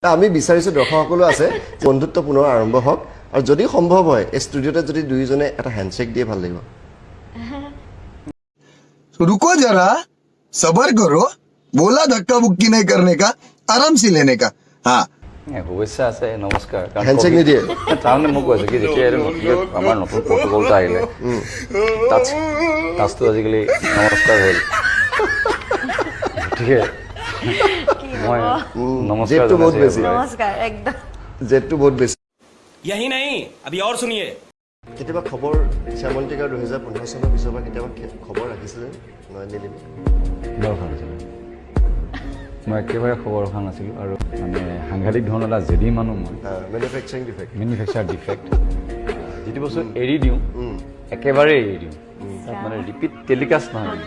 আমি বিচাৰিছো দৰ্শকসকলো আছে বন্ধুত্ব পুনৰ আৰম্ভ হওক আৰু যদি সম্ভৱ হয় এই ষ্টুডিওতে যদি দুইজনে এটা হ্যান্ডশেক দিয়ে ভাল লাগিব रुको जरा सबर करो बोला धक्का बुक्की नहीं करने का आराम से लेने का हाँ শুভেচ্ছা আছে নমস্কাৰ হ্যান্ডশেক নিদিয়ে তাৰমানে মোক কৈছে কি যেতিয়া আমাৰ নতুন প্ৰটকলটো আহিলে টাচটো আজিকালি নমস্কাৰ হ'ল গতিকে মই নমস্কাৰ জেদটো বহুত বেছি नमस्कार एकदम জেদটো বহুত বেছি यही नहीं अभी और सुनिए কেতিয়াবা খবৰ শ্যামন্তিকা 2015 চনৰ পিছৰ পৰা কেতিয়াবা খবৰ ৰাখিছিলে নয়নদিনী দৰকাৰ আছিলে মই একেবাৰে খবৰ ৰখা নাছিলোঁ আৰু মানে সাংঘাতিক ধৰণৰ এটা জেদি মানুহ মই মেনুফেকচাৰিং ডিফেক্ট মেনুফেকচাৰ ডিফেক্ট যিটো বস্তু এৰি দিওঁ একেবাৰে এৰি দিওঁ তাত মানে ৰিপিট টেলিকাষ্ট নহয়